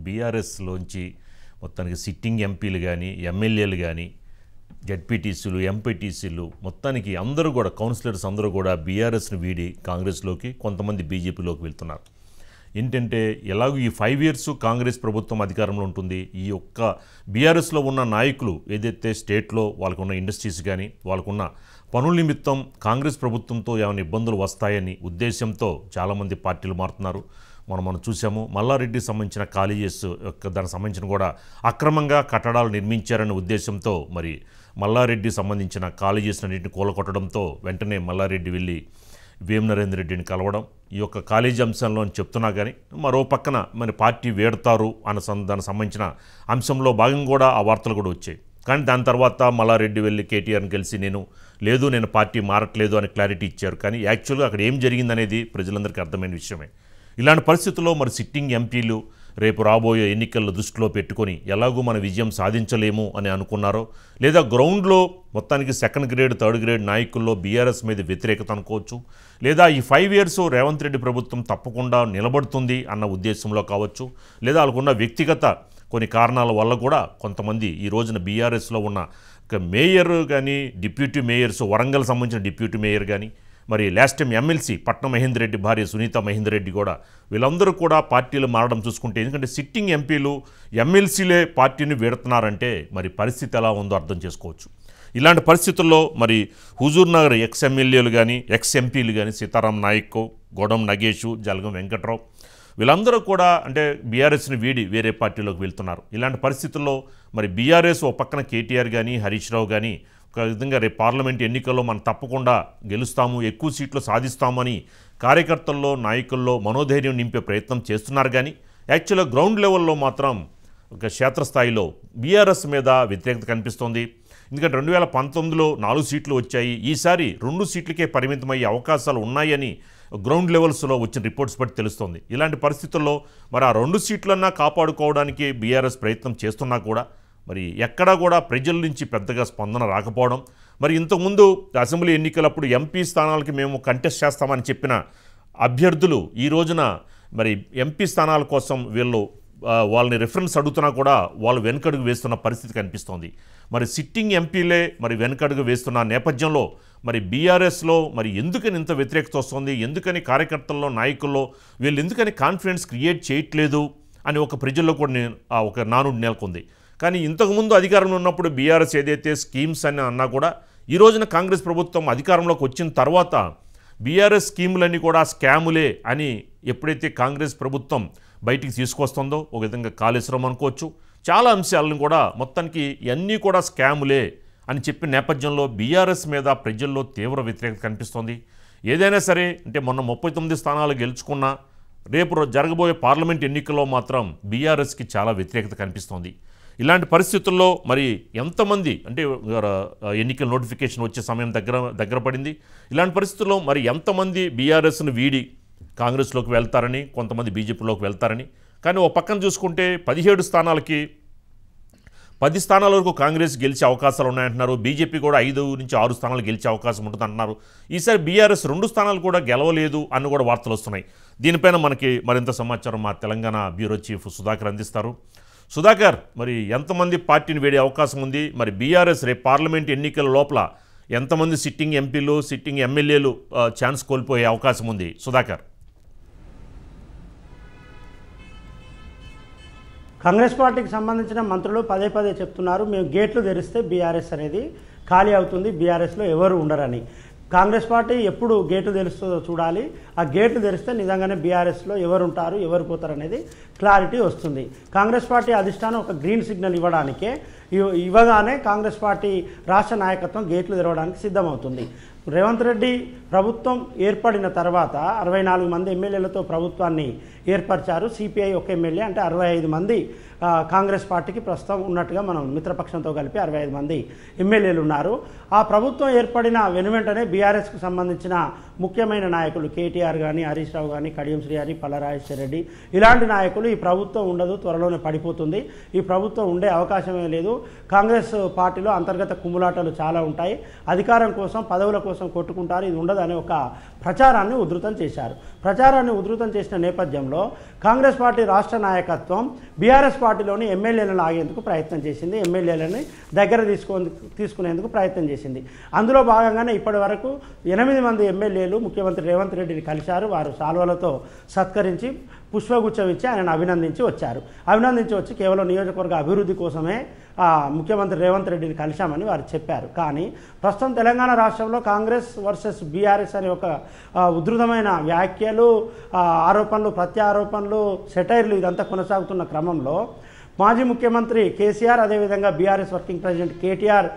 బీఆర్ఎస్లోంచి మొత్తానికి సిట్టింగ్ ఎంపీలు కానీ ఎమ్మెల్యేలు కానీ జెడ్పీటీసీలు ఎంపీటీసీలు మొత్తానికి అందరూ కూడా కౌన్సిలర్స్ అందరూ కూడా బీఆర్ఎస్ని వీడి కాంగ్రెస్లోకి కొంతమంది బీజేపీలోకి వెళ్తున్నారు. ఏంటంటే ఎలాగూ ఈ 5 ఇయర్స్ కాంగ్రెస్ ప్రభుత్వం అధికారంలో ఉంటుంది. ఈ ఒక్క బీఆర్ఎస్లో ఉన్న నాయకులు ఏదైతే స్టేట్లో వాళ్ళకున్న ఇండస్ట్రీస్ కానీ వాళ్ళకున్న పనుల నిమిత్తం కాంగ్రెస్ ప్రభుత్వంతో ఏమైనా ఇబ్బందులు వస్తాయని ఉద్దేశంతో చాలామంది పార్టీలు మారుతున్నారు. మనం చూసాము మల్లారెడ్డికి సంబంధించిన కాలేజెస్ దానికి సంబంధించిన కూడా అక్రమంగా కట్టడాలు నిర్మించారనే ఉద్దేశంతో మరి మల్లారెడ్డికి సంబంధించిన కాలేజెస్ అన్నింటిని కూలగొట్టడంతో వెంటనే మల్లారెడ్డి వెళ్ళి వేం నరేందర్ రెడ్డిని కలవడం ఈ యొక్క కాలేజీ అంశంలో అని చెప్తున్నా కానీ మరో పక్కన మరి పార్టీ వేడతారు అన్న దానికి సంబంధించిన అంశంలో భాగంగా కూడా ఆ వార్తలు కూడా వచ్చాయి. కానీ దాని తర్వాత మల్లారెడ్డి వెళ్ళి కేటీఆర్ని కలిసి నేను పార్టీ మారట్లేదు అని క్లారిటీ ఇచ్చారు. కానీ యాక్చువల్గా అక్కడ ఏం జరిగిందనేది ప్రజలందరికీ అర్థమైన విషయమే. ఇలాంటి పరిస్థితుల్లో మరి సిట్టింగ్ ఎంపీలు రేపు రాబోయే ఎన్నికల్లో దృష్టిలో పెట్టుకొని ఎలాగూ మన విజయం సాధించలేము అని అనుకున్నారో లేదా గ్రౌండ్లో మొత్తానికి 2nd గ్రేడ్ 3rd గ్రేడ్ నాయకుల్లో బీఆర్ఎస్ మీద వ్యతిరేకత అనుకోవచ్చు, లేదా ఈ 5 ఇయర్స్ రేవంత్ రెడ్డి ప్రభుత్వం తప్పకుండా నిలబడుతుంది అన్న ఉద్దేశంలో కావచ్చు, లేదా వాళ్ళకున్న వ్యక్తిగత కొన్ని కారణాల వల్ల కూడా కొంతమంది ఈ రోజున బీఆర్ఎస్లో ఉన్న మేయర్ కానీ డిప్యూటీ మేయర్స్ వరంగల్ సంబంధించిన డిప్యూటీ మేయర్ కానీ మరి లాస్ట్ టైం ఎమ్మెల్సీ పట్నం మహేందర్ రెడ్డి భార్య సునీత మహేందర్ రెడ్డి కూడా వీళ్ళందరూ కూడా పార్టీలు మారడం చూసుకుంటే ఎందుకంటే సిట్టింగ్ ఎంపీలు ఎమ్మెల్సీలే పార్టీని వీడుతున్నారంటే మరి పరిస్థితి ఎలా ఉందో అర్థం చేసుకోవచ్చు. ఇలాంటి పరిస్థితుల్లో మరి హుజూర్ నగర్ ఎక్స్ ఎమ్మెల్యేలు కానీ ఎక్స్ ఎంపీలు కానీ సీతారాం నాయక్, గోడం నగేష్, జలగం వెంకట్రావు వీళ్ళందరూ కూడా అంటే బీఆర్ఎస్ని వీడి వేరే పార్టీలోకి వెళ్తున్నారు. ఇలాంటి పరిస్థితుల్లో మరి బీఆర్ఎస్ ఓ పక్కన కేటీఆర్ కానీ హరీష్ రావు కానీ ఒక విధంగా రేపు పార్లమెంట్ ఎన్నికల్లో మనం తప్పకుండా గెలుస్తాము, ఎక్కువ సీట్లు సాధిస్తామని కార్యకర్తల్లో నాయకుల్లో మనోధైర్యం నింపే ప్రయత్నం చేస్తున్నారు. కానీ యాక్చువల్గా గ్రౌండ్ లెవెల్లో మాత్రం ఒక క్షేత్రస్థాయిలో బీఆర్ఎస్ మీద వ్యతిరేకత కనిపిస్తోంది. ఎందుకంటే 2019లో 4 సీట్లు వచ్చాయి, ఈసారి 2 సీట్లకే పరిమితమయ్యే అవకాశాలు ఉన్నాయని గ్రౌండ్ లెవెల్స్లో వచ్చిన రిపోర్ట్స్ బట్టి తెలుస్తోంది. ఇలాంటి పరిస్థితుల్లో మరి ఆ 2 సీట్లన్నా కాపాడుకోవడానికి బీఆర్ఎస్ ప్రయత్నం చేస్తున్నా కూడా మరి ఎక్కడా కూడా ప్రజల నుంచి పెద్దగా స్పందన రాకపోవడం, మరి ఇంతకుముందు అసెంబ్లీ ఎన్నికలప్పుడు ఎంపీ స్థానాలకి మేము కంటెస్ట్ చేస్తామని చెప్పిన అభ్యర్థులు ఈ రోజున మరి ఎంపీ స్థానాల కోసం వాళ్ళని రిఫరెన్స్ అడుగుతున్నా కూడా వాళ్ళు వెనకడుగు వేస్తున్న పరిస్థితి కనిపిస్తోంది. మరి సిట్టింగ్ ఎంపీలే మరి వెనకడుగు వేస్తున్న నేపథ్యంలో మరి బీఆర్ఎస్లో మరి ఎందుకని ఇంత వ్యతిరేకత వస్తుంది, ఎందుకని కార్యకర్తల్లో నాయకుల్లో వీళ్ళు ఎందుకని కాన్ఫిడెన్స్ క్రియేట్ చేయట్లేదు అని ఒక ప్రజల్లో కూడా ఒక నానుడి నెలకొంది. కానీ ఇంతకుముందు అధికారంలో ఉన్నప్పుడు బీఆర్ఎస్ ఏదైతే స్కీమ్స్ అని అన్నా కూడా ఈ రోజున కాంగ్రెస్ ప్రభుత్వం అధికారంలోకి వచ్చిన తర్వాత బీఆర్ఎస్ స్కీములన్నీ కూడా స్కాములే అని ఎప్పుడైతే కాంగ్రెస్ ప్రభుత్వం బయటికి తీసుకొస్తుందో ఒక విధంగా కాళేశ్వరం అనుకోవచ్చు, చాలా అంశాలను కూడా మొత్తానికి ఇవన్నీ కూడా స్కాములే అని చెప్పిన నేపథ్యంలో బీఆర్ఎస్ మీద ప్రజల్లో తీవ్ర వ్యతిరేకత కనిపిస్తోంది. ఏదైనా సరే అంటే మొన్న 39 స్థానాలు గెలుచుకున్నా రేపు జరగబోయే పార్లమెంట్ ఎన్నికల్లో మాత్రం బీఆర్ఎస్కి చాలా వ్యతిరేకత కనిపిస్తోంది. ఇలాంటి పరిస్థితుల్లో మరి ఎంతమంది అంటే ఎన్నికల నోటిఫికేషన్ వచ్చే సమయం దగ్గర పడింది. ఇలాంటి పరిస్థితుల్లో మరి ఎంతమంది బీఆర్ఎస్ను వీడి కాంగ్రెస్లోకి వెళ్తారని, కొంతమంది బీజేపీలోకి వెళ్తారని, కానీ ఓ పక్కన చూసుకుంటే 17 స్థానాలకి 10 స్థానాల వరకు కాంగ్రెస్ గెలిచే అవకాశాలు ఉన్నాయంటున్నారు. బీజేపీ కూడా 5 నుంచి 6 స్థానాలు గెలిచే అవకాశం ఉంటుందంటున్నారు. ఈసారి బీఆర్ఎస్ 2 స్థానాలు కూడా గెలవలేదు అని కూడా వార్తలు వస్తున్నాయి. దీనిపైన మనకి మరింత సమాచారం మా తెలంగాణ బ్యూరో చీఫ్ సుధాకర్ అందిస్తారు. సుధాకర్, మరి ఎంతమంది పార్టీని వేడే అవకాశం ఉంది, మరి బీఆర్ఎస్ రేపు పార్లమెంట్ ఎన్నికల లోపల ఎంతమంది సిట్టింగ్ ఎంపీలు సిట్టింగ్ ఎమ్మెల్యేలు ఛాన్స్ కోల్పోయే అవకాశం ఉంది సుధాకర్? కాంగ్రెస్ పార్టీకి సంబంధించిన మంత్రులు పదే చెప్తున్నారు, మేము గేట్లు తెరిస్తే బీఆర్ఎస్ అనేది ఖాళీ అవుతుంది, బీఆర్ఎస్లో ఎవరు ఉండరని. కాంగ్రెస్ పార్టీ ఎప్పుడు గేటు తెరుస్తుందో చూడాలి. ఆ గేటు తెరిస్తే నిజంగానే బీఆర్ఎస్లో ఎవరు ఉంటారు, ఎవరు పోతారు అనేది క్లారిటీ వస్తుంది. కాంగ్రెస్ పార్టీ అధిష్టానం ఒక గ్రీన్ సిగ్నల్ ఇవ్వగానే కాంగ్రెస్ పార్టీ రాష్ట్ర నాయకత్వం గేట్లు తెరవడానికి సిద్ధమవుతుంది. రేవంత్ రెడ్డి ప్రభుత్వం ఏర్పడిన తర్వాత 64 మంది ఎమ్మెల్యేలతో ప్రభుత్వాన్ని ఏర్పరిచారు. సిపిఐ ఒక ఎమ్మెల్యే అంటే 65 మంది కాంగ్రెస్ పార్టీకి ప్రస్తుతం ఉన్నట్టుగా మనం మిత్రపక్షంతో కలిపి 65 మంది ఎమ్మెల్యేలు ఉన్నారు. ఆ ప్రభుత్వం ఏర్పడిన వెనువెంటనే బీఆర్ఎస్కు సంబంధించిన ముఖ్యమైన నాయకులు కేటీఆర్ కానీ, హరీష్ రావు కానీ, కడియం శ్రీహరి, పల్లరాజేశ్వర రెడ్డి ఇలాంటి నాయకులు ఈ ప్రభుత్వం ఉండదు, త్వరలోనే పడిపోతుంది, ఈ ప్రభుత్వం ఉండే అవకాశమే లేదు, కాంగ్రెస్ పార్టీలో అంతర్గత కుమ్ములాటలు చాలా ఉంటాయి, అధికారం కోసం పదవుల కోసం కొట్టుకుంటారు, ఇది ఉండదు అనే ఒక ప్రచారాన్ని ఉధృతం చేశారు. ప్రచారాన్ని ఉధృతం చేసిన నేపథ్యంలో కాంగ్రెస్ పార్టీ రాష్ట్ర నాయకత్వం బీఆర్ఎస్ పార్టీలోని ఎమ్మెల్యేలను లాగేందుకు ప్రయత్నం చేసింది, ఎమ్మెల్యేలని దగ్గర తీసుకునేందుకు ప్రయత్నం చేసింది. అందులో భాగంగానే ఇప్పటి వరకు 8 మంది ఎమ్మెల్యేలు ముఖ్యమంత్రి రేవంత్ రెడ్డిని కలిశారు. వారు సాల్వలతో సత్కరించి పుష్పగుచ్చం ఇచ్చి ఆయనను అభినందించి వచ్చారు. అభినందించి వచ్చి కేవలం నియోజకవర్గ అభివృద్ధి కోసమే ముఖ్యమంత్రి రేవంత్ రెడ్డిని కలిశామని వారు చెప్పారు. కానీ ప్రస్తుతం తెలంగాణ రాష్ట్రంలో కాంగ్రెస్ వర్సెస్ బీఆర్ఎస్ అనే ఒక ఉధృతమైన వ్యాఖ్యలు, ఆరోపణలు, ప్రత్యారోపణలు, సెటైర్లు ఇదంతా కొనసాగుతున్న క్రమంలో మాజీ ముఖ్యమంత్రి కేసీఆర్, అదేవిధంగా బీఆర్ఎస్ వర్కింగ్ ప్రెసిడెంట్ కేటీఆర్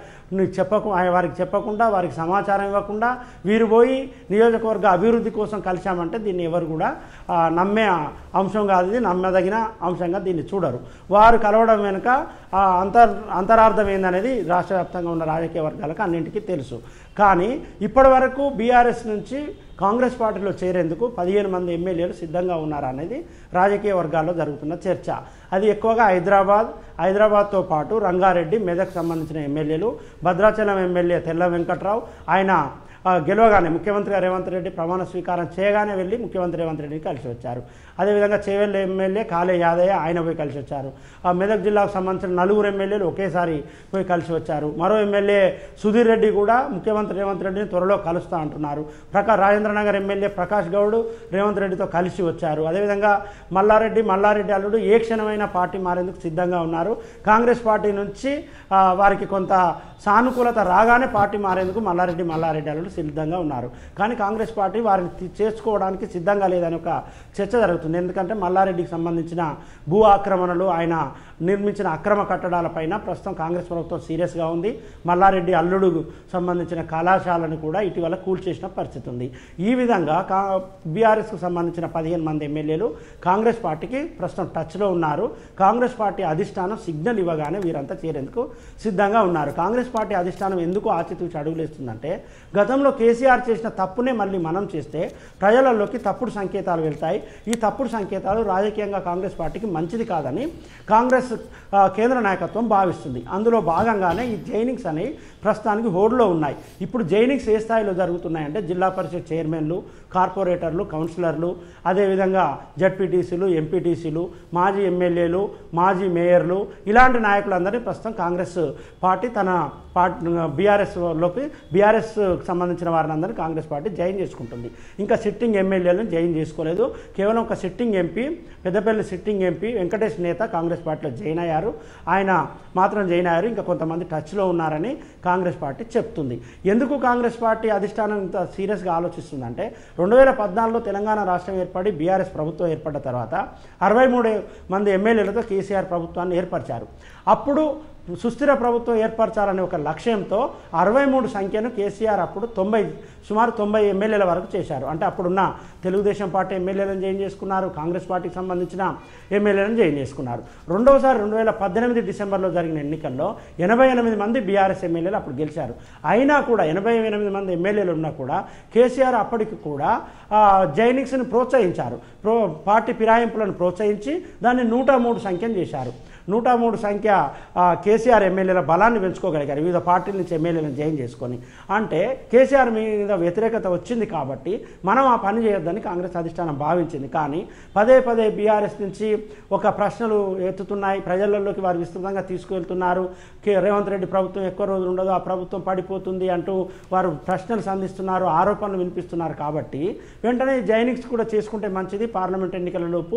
వారికి చెప్పకుండా, వారికి సమాచారం ఇవ్వకుండా వీరు పోయి నియోజకవర్గ అభివృద్ధి కోసం కలిశామంటే దీన్ని ఎవరు కూడా నమ్మే అంశం కాదు, ఇది నమ్మదగిన అంశంగా దీన్ని చూడరు. వారు కలవడం వెనుక అంతరార్థం ఏందనేది రాష్ట్ర వ్యాప్తంగా ఉన్న రాజకీయ వర్గాలకు అన్నింటికీ తెలుసు. కానీ ఇప్పటి వరకు బీఆర్ఎస్ నుంచి కాంగ్రెస్ పార్టీలో చేరేందుకు 15 మంది ఎమ్మెల్యేలు సిద్ధంగా ఉన్నారనేది రాజకీయ వర్గాల్లో జరుగుతున్న చర్చ. అది ఎక్కువగా హైదరాబాద్తో పాటు రంగారెడ్డి, మెదక్ సంబంధించిన ఎమ్మెల్యేలు, భద్రాచలం ఎమ్మెల్యే తెల్ల వెంకట్రావు ఆయన గెలవగానే ముఖ్యమంత్రిగా రేవంత్ రెడ్డి ప్రమాణ స్వీకారం చేయగానే వెళ్ళి ముఖ్యమంత్రి రేవంత్ రెడ్డిని కలిసి వచ్చారు. అదేవిధంగా చేవెళ్ళ ఎమ్మెల్యే కాళే యాదయ్య ఆయన పోయి కలిసి వచ్చారు. మెదక్ జిల్లాకు సంబంధించిన 4 ఎమ్మెల్యేలు ఒకేసారి పోయి కలిసి వచ్చారు. మరో ఎమ్మెల్యే సుధీర్ రెడ్డి కూడా ముఖ్యమంత్రి రేవంత్ రెడ్డిని త్వరలో కలుస్తా అంటున్నారు. రాజేంద్రనగర్ ఎమ్మెల్యే ప్రకాష్ గౌడ్ రేవంత్ రెడ్డితో కలిసి వచ్చారు. అదేవిధంగా మల్లారెడ్డి అల్లుడు ఏ క్షణమైన పార్టీ మారేందుకు సిద్ధంగా ఉన్నారు. కాంగ్రెస్ పార్టీ నుంచి వారికి కొంత సానుకూలత రాగానే పార్టీ మారేందుకు మల్లారెడ్డి అల్లుడు సిద్ధంగా ఉన్నారు. కానీ కాంగ్రెస్ పార్టీ వారిని చేసుకోవడానికి సిద్ధంగా లేదని ఒక చర్చ జరుగుతుంది. ఎందుకంటే మల్లారెడ్డికి సంబంధించిన భూ ఆక్రమణలు, ఆయన నిర్మించిన అక్రమ కట్టడాలపైన ప్రస్తుతం కాంగ్రెస్ ప్రభుత్వం సీరియస్గా ఉంది. మల్లారెడ్డి అల్లుడు సంబంధించిన కళాశాలను కూడా ఇటీవల కూల్చేసిన పరిస్థితి ఉంది. ఈ విధంగా బీఆర్ఎస్కు సంబంధించిన 15 మంది ఎమ్మెల్యేలు కాంగ్రెస్ పార్టీకి ప్రస్తుతం టచ్లో ఉన్నారు. కాంగ్రెస్ పార్టీ అధిష్టానం సిగ్నల్ ఇవ్వగానే వీరంతా చేరేందుకు సిద్ధంగా ఉన్నారు. కాంగ్రెస్ పార్టీ అధిష్టానం ఎందుకు ఆచితూచి అడుగులేస్తుందంటే గతంలో కేసీఆర్ చేసిన తప్పునే మళ్ళీ మనం చేస్తే ప్రజలలోకి తప్పుడు సంకేతాలు వెళ్తాయి. ఈ తప్పుడు సంకేతాలు రాజకీయంగా కాంగ్రెస్ పార్టీకి మంచిది కాదని కాంగ్రెస్ కేంద్ర నాయకత్వం భావిస్తుంది. అందులో భాగంగానే ఈ జైనింగ్స్ అనేవి ప్రస్తుతానికి హోడ్లో ఉన్నాయి. ఇప్పుడు జైనింగ్స్ ఏ స్థాయిలో జరుగుతున్నాయంటే జిల్లా పరిషత్ చైర్మన్లు, కార్పొరేటర్లు, కౌన్సిలర్లు, అదేవిధంగా జడ్పీటీసీలు, ఎంపీటీసీలు, మాజీ ఎమ్మెల్యేలు, మాజీ మేయర్లు ఇలాంటి నాయకులందరినీ ప్రస్తుతం కాంగ్రెస్ పార్టీ తన బీఆర్ఎస్ సంబంధించిన వారిని అందరినీ కాంగ్రెస్ పార్టీ జాయిన్ చేసుకుంటుంది. ఇంకా సిట్టింగ్ ఎమ్మెల్యేలను జాయిన్ చేసుకోలేదు. కేవలం ఒక sitting MP, Peddapalli sitting MP Venkatesh నేత కాంగ్రెస్ పార్టీలో జాయిన్ అయ్యారు. ఆయన మాత్రం జాయిన్ అయ్యారు. ఇంకా కొంతమంది టచ్లో ఉన్నారని కాంగ్రెస్ పార్టీ చెప్తుంది. ఎందుకు కాంగ్రెస్ పార్టీ అధిష్టానం ఇంత సీరియస్గా ఆలోచిస్తుందంటే 2014లో తెలంగాణ రాష్ట్రం ఏర్పడి బీఆర్ఎస్ ప్రభుత్వం ఏర్పడ్డ తర్వాత 63 మంది ఎమ్మెల్యేలతో కేసీఆర్ ప్రభుత్వాన్ని ఏర్పరిచారు. అప్పుడు సుస్థిర ప్రభుత్వం ఏర్పరచాలనే ఒక లక్ష్యంతో 63 సంఖ్యను కేసీఆర్ అప్పుడు సుమారు 90 ఎమ్మెల్యేల వరకు చేశారు. అంటే అప్పుడున్న తెలుగుదేశం పార్టీ ఎమ్మెల్యేలను జాయిన్ చేసుకున్నారు, కాంగ్రెస్ పార్టీకి సంబంధించిన ఎమ్మెల్యేలను జాయిన్ చేసుకున్నారు. రెండోసారి 2018 డిసెంబర్లో జరిగిన ఎన్నికల్లో 88 మంది బీఆర్ఎస్ ఎమ్మెల్యేలు అప్పుడు గెలిచారు. అయినా కూడా 88 మంది ఎమ్మెల్యేలు ఉన్నా కూడా కేసీఆర్ అప్పటికి కూడా జైనింగ్స్ని ప్రోత్సహించారు. పార్టీ ఫిరాయింపులను ప్రోత్సహించి దాన్ని 103 సంఖ్యను చేశారు. 103 సంఖ్య కేసీఆర్ ఎమ్మెల్యేల బలాన్ని పెంచుకోగలిగారు వివిధ పార్టీల నుంచి ఎమ్మెల్యేలను జాయిన్ చేసుకొని. అంటే కేసీఆర్ మీద వ్యతిరేకత వచ్చింది కాబట్టి మనం ఆ పని చేయొద్దని కాంగ్రెస్ అధిష్టానం భావించింది. కానీ పదే బీఆర్ఎస్ నుంచి ఒక ప్రశ్నలు ఎత్తుతున్నాయి, ప్రజలలోకి వారు విస్తృతంగా తీసుకువెళ్తున్నారు. రేవంత్ రెడ్డి ప్రభుత్వం ఎక్కువ రోజులు ఉండదు, ఆ ప్రభుత్వం పడిపోతుంది అంటూ వారు ప్రశ్నలు సంధిస్తున్నారు, ఆరోపణలు వినిపిస్తున్నారు. కాబట్టి వెంటనే జైనింగ్స్ కూడా చేసుకుంటే మంచిది, పార్లమెంట్ ఎన్నికల లోపు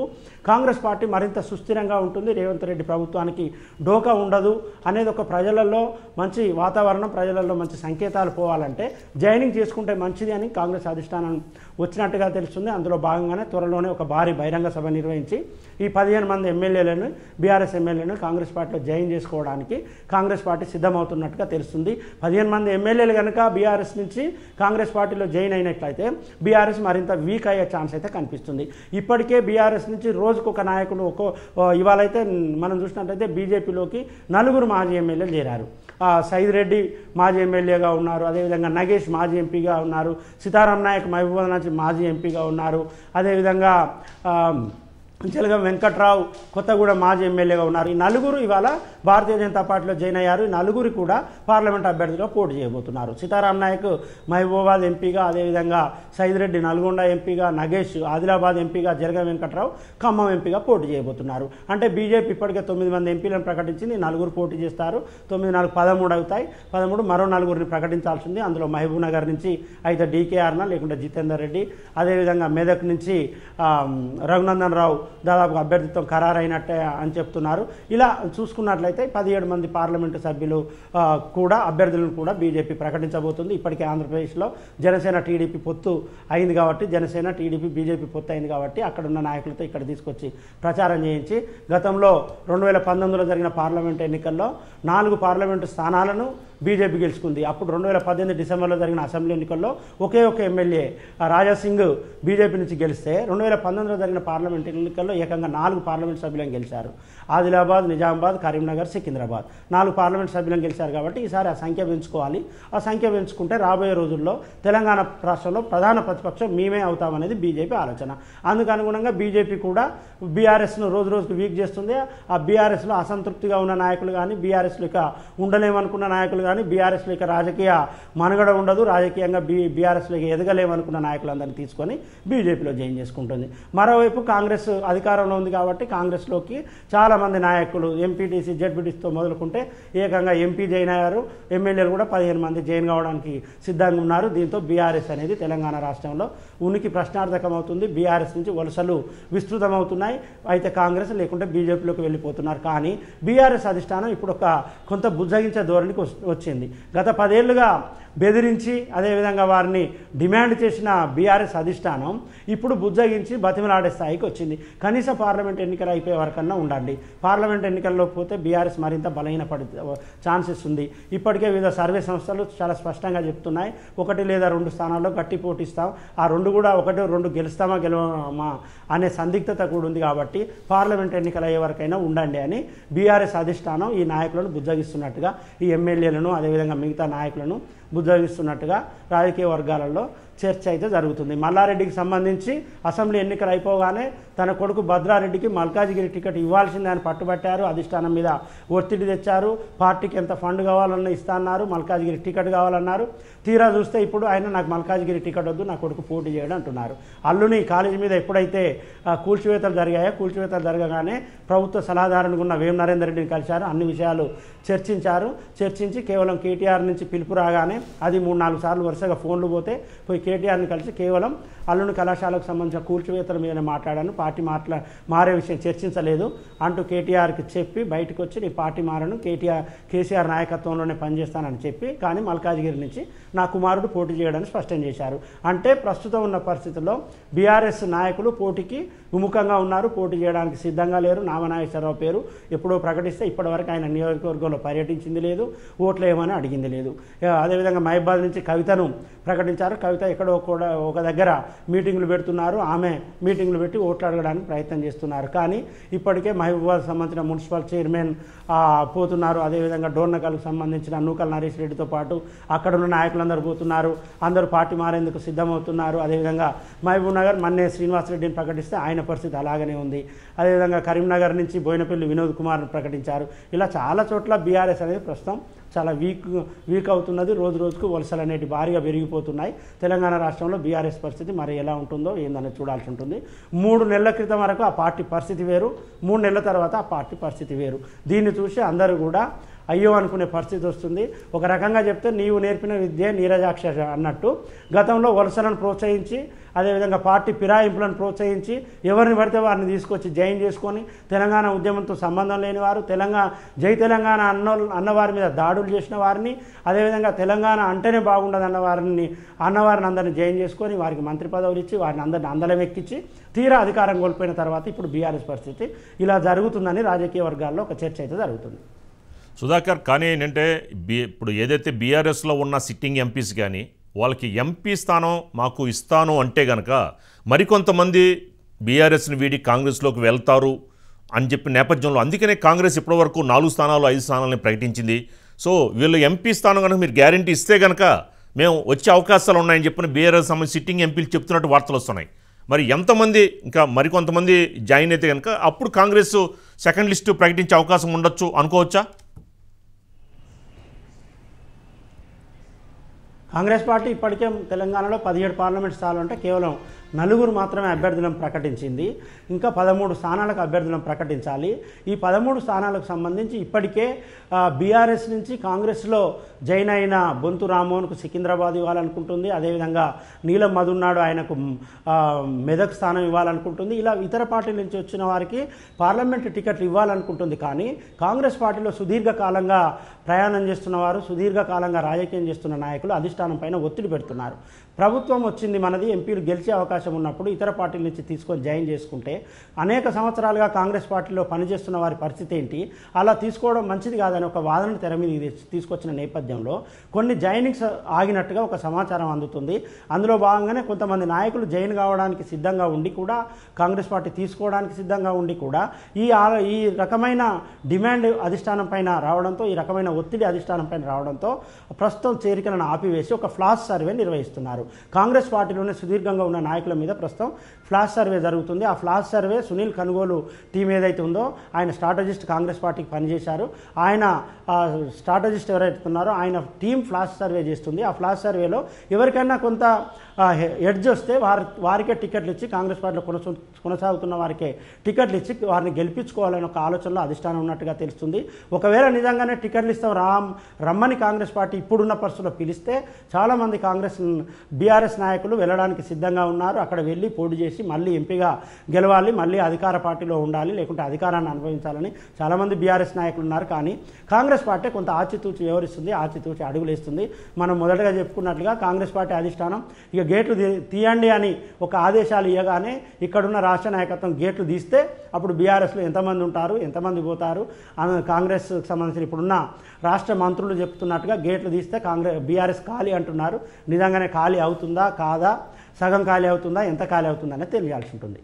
కాంగ్రెస్ పార్టీ మరింత సుస్థిరంగా ఉంటుంది, రేవంత్ రెడ్డి ప్రభుత్వానికి డోకా ఉండదు అనేది ఒక ప్రజలలో మంచి వాతావరణం, ప్రజలలో మంచి సంకేతాలు పోవాలంటే జాయినింగ్ చేసుకుంటే మంచిది అని కాంగ్రెస్ అధిష్టానం వచ్చినట్టుగా తెలుస్తుంది. అందులో భాగంగానే త్వరలోనే ఒక భారీ బహిరంగ సభ నిర్వహించి ఈ 15 మంది ఎమ్మెల్యేలను, బీఆర్ఎస్ ఎమ్మెల్యేలను కాంగ్రెస్ పార్టీలో జాయిన్ చేసుకోవడానికి కాంగ్రెస్ పార్టీ సిద్ధమవుతున్నట్టుగా తెలుస్తుంది. 15 మంది ఎమ్మెల్యేలు కనుక బీఆర్ఎస్ నుంచి కాంగ్రెస్ పార్టీలో జాయిన్ అయినట్లయితే బీఆర్ఎస్ మరింత వీక్ అయ్యే ఛాన్స్ అయితే కనిపిస్తుంది. ఇప్పటికే బీఆర్ఎస్ నుంచి రోజుకొక నాయకుడు ఇవాళైతే మనం చూసినట్లయితే బీజేపీలోకి 4 మాజీ ఎమ్మెల్యేలు చేరారు. సైద్ రెడ్డి మాజీ ఎమ్మెల్యేగా ఉన్నారు, అదేవిధంగా నగేష్ మాజీ ఎంపీగా ఉన్నారు, సీతారాం నాయక్ మహబూబాబాద్ నుంచి మాజీ ఎంపీగా ఉన్నారు, అదేవిధంగా జలగం వెంకట్రావు కొత్తగూడ మాజీ ఎమ్మెల్యేగా ఉన్నారు. ఈ నలుగురు ఇవాళ భారతీయ జనతా పార్టీలో జాయిన్ అయ్యారు. ఈ నలుగురు కూడా పార్లమెంట్ అభ్యర్థిగా పోటీ చేయబోతున్నారు. సీతారాం నాయక్ మహబూబాబాద్ ఎంపీగా, అదేవిధంగా సైద్ రెడ్డి నల్గొండ ఎంపీగా, నగేష్ ఆదిలాబాద్ ఎంపీగా, జలగం వెంకట్రావు ఖమ్మం ఎంపీగా పోటీ చేయబోతున్నారు. అంటే బీజేపీ ఇప్పటికే 9 మంది ఎంపీలను ప్రకటించింది. నలుగురు పోటీ చేస్తారు. 9, 4, 13 అవుతాయి. 13 మరో నలుగురిని ప్రకటించాల్సింది. అందులో మహబూబ్ నగర్ నుంచి అయితే డీకేఆర్నా లేకుంటే జితేందర్ రెడ్డి, అదేవిధంగా మెదక్ నుంచి రఘునందన్ రావు దాదాపు అభ్యర్థిత్వం ఖరారైనట్టే అని చెప్తున్నారు. ఇలా చూసుకున్నట్లయితే 17 మంది పార్లమెంటు సభ్యులు కూడా అభ్యర్థులను కూడా బీజేపీ ప్రకటించబోతుంది. ఇప్పటికే ఆంధ్రప్రదేశ్లో జనసేన టీడీపీ పొత్తు అయింది కాబట్టి, జనసేన టీడీపీ బీజేపీ పొత్తు అయింది కాబట్టి అక్కడ ఉన్న నాయకులతో ఇక్కడ తీసుకొచ్చి ప్రచారం చేయించి గతంలో 2019లో జరిగిన పార్లమెంటు ఎన్నికల్లో 4 పార్లమెంటు స్థానాలను బీజేపీ గెలుచుకుంది. అప్పుడు 2018 డిసెంబర్లో జరిగిన అసెంబ్లీ ఎన్నికల్లో ఒకే ఒక ఎమ్మెల్యే రాజాసింగ్ బీజేపీ నుంచి గెలిస్తే 2019లో జరిగిన పార్లమెంట్ ఎన్నికల్లో ఏకంగా 4 పార్లమెంట్ సభ్యులను గెలిచారు. ఆదిలాబాద్, నిజామాబాద్, కరీంనగర్, సికింద్రాబాద్ 4 పార్లమెంట్ సభ్యులను గెలిచారు. కాబట్టి ఈసారి ఆ సంఖ్య పెంచుకోవాలి. ఆ సంఖ్య పెంచుకుంటే రాబోయే రోజుల్లో తెలంగాణ రాష్ట్రంలో ప్రధాన ప్రతిపక్షం మేమే అవుతామనేది బీజేపీ ఆలోచన. అందుకు అనుగుణంగా బీజేపీ కూడా బీఆర్ఎస్ను రోజు రోజుకు వీక్ చేస్తుంది. ఆ బీఆర్ఎస్లో అసంతృప్తిగా ఉన్న నాయకులు కానీ, బీఆర్ఎస్లో ఇక ఉండలేమనుకున్న నాయకులు కానీ, బీఆర్ఎస్లో ఇక రాజకీయ మనుగడ ఉండదు, రాజకీయంగా బీఆర్ఎస్లోకి ఎదగలేమనుకున్న నాయకులందరినీ తీసుకొని బీజేపీలో జాయిన్ చేసుకుంటుంది. మరోవైపు కాంగ్రెస్ అధికారంలో ఉంది కాబట్టి కాంగ్రెస్లోకి చాలామంది నాయకులు ఎంపీటీసీ, జెడ్పీటీసీతో మొదలుకుంటే ఏకంగా ఎంపీ జాయిన్ అయ్యారు. ఎమ్మెల్యేలు కూడా 15 మంది జాయిన్ కావడానికి సిద్ధంగా ఉన్నారు. దీంతో బీఆర్ఎస్ అనేది తెలంగాణ రాష్ట్రంలో ఉనికి ప్రశ్నార్థకం అవుతుంది. బీఆర్ఎస్ నుంచి వలసలు విస్తృతమవుతున్నాయి. అయితే కాంగ్రెస్ లేకుంటే బీజేపీలోకి వెళ్ళిపోతున్నారు. కానీ బీఆర్ఎస్ అధిష్టానం ఇప్పుడు కొంత బుజ్జగించే ధోరణికి వచ్చింది. గత 10 ఏళ్లుగా బెదిరించి అదేవిధంగా వారిని డిమాండ్ చేసిన బీఆర్ఎస్ అధిష్టానం ఇప్పుడు బుజ్జగించి బతిమలాడే స్థాయికి వచ్చింది. కనీస పార్లమెంట్ ఎన్నికలు అయిపోయే వరకన్నా ఉండండి. పార్లమెంట్ ఎన్నికల్లో పోతే బీఆర్ఎస్ మరింత బలహీనపడే ఛాన్సెస్ ఉంది. ఇప్పటికే వివిధ సర్వే సంస్థలు చాలా స్పష్టంగా చెప్తున్నాయి, 1 లేదా 2 స్థానాల్లో గట్టి పోటీస్తాం, ఆ 2 కూడా 1, 2 గెలుస్తామా గెలవమా అనే సందిగ్ధత కూడా ఉంది. కాబట్టి పార్లమెంట్ ఎన్నికలు అయ్యే వరకైనా ఉండండి అని బీఆర్ఎస్ అధిష్టానం ఈ నాయకులను బుజ్జగిస్తున్నట్టుగా, ఈ ఎమ్మెల్యేలను అదేవిధంగా మిగతా నాయకులను బుజ్జగిస్తున్నట్టుగా రాజకీయ వర్గాలలో చర్చ అయితే జరుగుతుంది. మల్లారెడ్డికి సంబంధించి అసెంబ్లీ ఎన్నికలు అయిపోగానే తన కొడుకు భద్రారెడ్డికి మల్కాజిగిరి టికెట్ ఇవ్వాల్సిందే అని పట్టుబట్టారు. అధిష్టానం మీద ఒత్తిడి తెచ్చారు. పార్టీకి ఎంత ఫండ్ కావాలన్నా ఇస్తాన్నారు, మల్కాజిగిరి టికెట్ కావాలన్నారు. తీరా చూస్తే ఇప్పుడు ఆయన నాకు మల్కాజిగిరి టికెట్ వద్దు, నా కొడుకు పోటీ చేయడం అంటున్నారు. అల్లుని కాలేజీ మీద ఎప్పుడైతే కూల్చివేతలు జరిగాయో, కూల్చివేతలు జరగగానే ప్రభుత్వ సలహాదారునిగా ఉన్న వేం నరేందర్ రెడ్డిని కలిశారు. అన్ని విషయాలు చర్చించి కేవలం కేటీఆర్ నుంచి పిలుపు రాగానే అది 3-4 సార్లు వరుసగా ఫోన్లు పోయి కేటీఆర్ని కలిసి కేవలం అల్లుని కళాశాలకు సంబంధించిన కూల్చివేతల మీదనే మాట్లాడాను, పార్టీ మారే విషయం చర్చించలేదు అంటూ కేటీఆర్కి చెప్పి బయటకు వచ్చి నీ పార్టీ మారను, కేసీఆర్ నాయకత్వంలోనే పనిచేస్తానని చెప్పి కానీ మల్కాజ్గిరి నుంచి నా కుమారుడు పోటీ చేయడానికి స్పష్టం చేశారు. అంటే ప్రస్తుతం ఉన్న పరిస్థితుల్లో బీఆర్ఎస్ నాయకులు పోటీకి విముఖంగా ఉన్నారు, పోటీ చేయడానికి సిద్ధంగా లేరు. నామనాగేశ్వరరావు పేరు ఎప్పుడో ప్రకటిస్తే ఇప్పటివరకు ఆయన నియోజకవర్గంలో పర్యటించింది లేదు, ఓట్లు ఏమని అడిగింది లేదు. అదేవిధంగా మహబూబాబాద్ నుంచి కవితను ప్రకటించారు. కవిత ఎక్కడో కూడా ఒక దగ్గర మీటింగులు పెడుతున్నారు. ఆమె మీటింగులు పెట్టి ఓట్లు అడగడానికి ప్రయత్నం చేస్తున్నారు. కానీ ఇప్పటికే మహబూబాబాద్ సంబంధించిన మున్సిపల్ చైర్మన్ పోతున్నారు. అదేవిధంగా డోర్నకల్కు సంబంధించిన నూకల్ నరేష్ రెడ్డితో పాటు అక్కడున్న నాయకులందరూ పోతున్నారు. అందరూ పార్టీ మారేందుకు సిద్ధమవుతున్నారు. అదేవిధంగా మహబూబ్ నగర్ మన్నే శ్రీనివాసరెడ్డిని ప్రకటిస్తే ఆయన పరిస్థితి అలాగనే ఉంది. అదేవిధంగా కరీంనగర్ నుంచి బోయినపల్లి వినోద్ కుమార్ను ప్రకటించారు. ఇలా చాలా చోట్ల బీఆర్ఎస్ అనేది ప్రస్తుతం చాలా వీక్ అవుతున్నది. రోజు రోజుకు వలసలు అనేవి భారీగా పెరిగిపోతున్నాయి. తెలంగాణ రాష్ట్రంలో బీఆర్ఎస్ పరిస్థితి మరి ఎలా ఉంటుందో ఏందనేది చూడాల్సి ఉంటుంది. 3 నెలల క్రితం వరకు ఆ పార్టీ పరిస్థితి వేరు, 3 నెలల తర్వాత ఆ పార్టీ పరిస్థితి వేరు. దీన్ని చూసి అందరూ కూడా అయ్యో అనుకునే పరిస్థితి వస్తుంది. ఒక రకంగా చెప్తే నీవు నేర్పిన విద్య నీరజాక్ష అన్నట్టు గతంలో వలసలను ప్రోత్సహించి అదేవిధంగా పార్టీ ఫిరాయింపులను ప్రోత్సహించి ఎవరిని పడితే వారిని తీసుకొచ్చి జాయిన్ చేసుకొని తెలంగాణ ఉద్యమంతో సంబంధం లేని వారు, జై తెలంగాణ అన్నవారి మీద దాడులు చేసిన వారిని, అదేవిధంగా తెలంగాణ అంటేనే బాగుండదు అన్నవారిని అందరిని జాయిన్ చేసుకొని వారికి మంత్రి పదవులు ఇచ్చి వారిని అందరిని అందలం ఎక్కించి తీరా అధికారం కోల్పోయిన తర్వాత ఇప్పుడు బీఆర్ఎస్ పరిస్థితి ఇలా జరుగుతుందని రాజకీయ వర్గాల్లో ఒక చర్చ అయితే జరుగుతుంది. సుధాకర్, కానీ ఏంటంటే ఇప్పుడు ఏదైతే బీఆర్ఎస్లో ఉన్న సిట్టింగ్ ఎంపీస్ కానీ వాళ్ళకి ఎంపీ స్థానం మాకు ఇస్తాను అంటే కనుక మరికొంతమంది బీఆర్ఎస్ని వీడి కాంగ్రెస్లోకి వెళ్తారు అని చెప్పిన నేపథ్యంలో అందుకనే కాంగ్రెస్ ఇప్పటివరకు 4 స్థానాలు 5 స్థానాలని ప్రకటించింది. సో వీళ్ళు ఎంపీ స్థానం కనుక మీరు గ్యారంటీ ఇస్తే కనుక మేము వచ్చే అవకాశాలు ఉన్నాయని చెప్పిన బీఆర్ఎస్ సంబంధించి సిట్టింగ్ ఎంపీలు చెప్తున్నట్టు వార్తలు వస్తున్నాయి. మరి ఎంతమంది ఇంకా మరికొంతమంది జాయిన్ అయితే కనుక అప్పుడు కాంగ్రెస్ సెకండ్ లిస్టు ప్రకటించే అవకాశం ఉండొచ్చు అనుకోవచ్చా? కాంగ్రెస్ పార్టీ ఇప్పటికే తెలంగాణలో 17 పార్లమెంట్ స్థానాలు ఉంటే కేవలం 4 మాత్రమే అభ్యర్థులను ప్రకటించింది. ఇంకా 13 స్థానాలకు అభ్యర్థులను ప్రకటించాలి. ఈ 13 స్థానాలకు సంబంధించి ఇప్పటికే బీఆర్ఎస్ నుంచి కాంగ్రెస్లో జాయిన్ అయిన బొంతు రామ్మోహన్కు సికింద్రాబాద్ ఇవ్వాలనుకుంటుంది. అదేవిధంగా నీలం మధున్నాడు ఆయనకు మెదక్ స్థానం ఇవ్వాలనుకుంటుంది. ఇలా ఇతర పార్టీల నుంచి వచ్చిన వారికి పార్లమెంటు టికెట్లు ఇవ్వాలనుకుంటుంది. కానీ కాంగ్రెస్ పార్టీలో సుదీర్ఘకాలంగా ప్రయాణం చేస్తున్న వారు, సుదీర్ఘకాలంగా రాజకీయం చేస్తున్న నాయకులు అధిష్టానం పైన ఒత్తిడి పెడుతున్నారు. ప్రభుత్వం వచ్చింది మనది, ఎంపీలు గెలిచే అవకాశం ఉన్నప్పుడు ఇతర పార్టీల నుంచి తీసుకొని జాయిన్ చేసుకుంటే అనేక సంవత్సరాలుగా కాంగ్రెస్ పార్టీలో పనిచేస్తున్న వారి పరిస్థితి ఏంటి, అలా తీసుకోవడం మంచిది కాదని ఒక వాదన తెర మీద తీసుకొచ్చిన నేపథ్యంలో కొన్ని జాయినింగ్స్ ఆగినట్టుగా ఒక సమాచారం అందుతుంది. అందులో భాగంగానే కొంతమంది నాయకులు జాయిన్ కావడానికి సిద్ధంగా ఉండి కూడా, కాంగ్రెస్ పార్టీ తీసుకోవడానికి సిద్ధంగా ఉండి కూడా ఈ రకమైన డిమాండ్ అధిష్టానం పైన రావడంతో, ఈ రకమైన ఒత్తిడి అధిష్టానం పైన రావడంతో ప్రస్తుతం చేరికలను ఆపివేసి ఒక ఫ్లాష్ సర్వే నిర్వహిస్తున్నారు. కాంగ్రెస్ పార్టీలోనే సుదీర్ఘంగా ఉన్న నాయకుల మీద ప్రస్తుతం ఫ్లాష్ సర్వే జరుగుతుంది. ఆ ఫ్లాష్ సర్వే సునీల్ కనుగోలు టీం ఏదైతే ఉందో, ఆయన స్ట్రాటజిస్ట్ కాంగ్రెస్ పార్టీకి పనిచేశారు. ఆయన స్ట్రాటజిస్ట్ ఎవరైతే ఉన్నారో ఆయన టీం ఫ్లాష్ సర్వే చేస్తుంది. ఆ ఫ్లాష్ సర్వేలో ఎవరికైనా కొంత ఎడ్జ్ వస్తే వారికే టికెట్లు ఇచ్చి, కాంగ్రెస్ పార్టీలో కొనసాగుతున్న వారికే టికెట్లు ఇచ్చి వారిని గెలిపించుకోవాలని ఒక ఆలోచనలో అధిష్టానం ఉన్నట్టుగా తెలుస్తుంది. ఒకవేళ నిజంగానే టికెట్లు ఇస్తాం రమ్మని కాంగ్రెస్ పార్టీ ఇప్పుడున్న పరిస్థితుల్లో పిలిస్తే చాలామంది బీఆర్ఎస్ నాయకులు వెళ్ళడానికి సిద్ధంగా ఉన్నారు. అక్కడ వెళ్ళి పోటీ చేసి మళ్ళీ ఎంపీగా గెలవాలి, మళ్ళీ అధికార పార్టీలో ఉండాలి, లేకుంటే అధికారాన్ని అనుభవించాలని చాలామంది బీఆర్ఎస్ నాయకులు ఉన్నారు. కానీ కాంగ్రెస్ పార్టీ కొంత ఆచితూచి వ్యవహరిస్తుంది, ఆచితూచి అడుగులేస్తుంది. మనం మొదటగా చెప్పుకున్నట్లుగా కాంగ్రెస్ పార్టీ అధిష్టానం ఇక గేట్లు తీయండి అని ఒక ఆదేశాలు ఇవ్వగానే ఇక్కడున్న రాష్ట్ర నాయకత్వం గేట్లు తీస్తే అప్పుడు బీఆర్ఎస్లో ఎంతమంది ఉంటారు, ఎంతమంది పోతారు, కాంగ్రెస్కి సంబంధించిన ఇప్పుడున్న రాష్ట్ర మంత్రులు చెప్తున్నట్టుగా గేట్లు తీస్తే బీఆర్ఎస్ ఖాళీ అంటున్నారు. నిజంగానే ఖాళీ అవుతుందా కాదా, సగం ఖాళీ అవుతుందా, ఎంత ఖాళీ అవుతుందా అనేది తెలియాల్సి ఉంటుంది.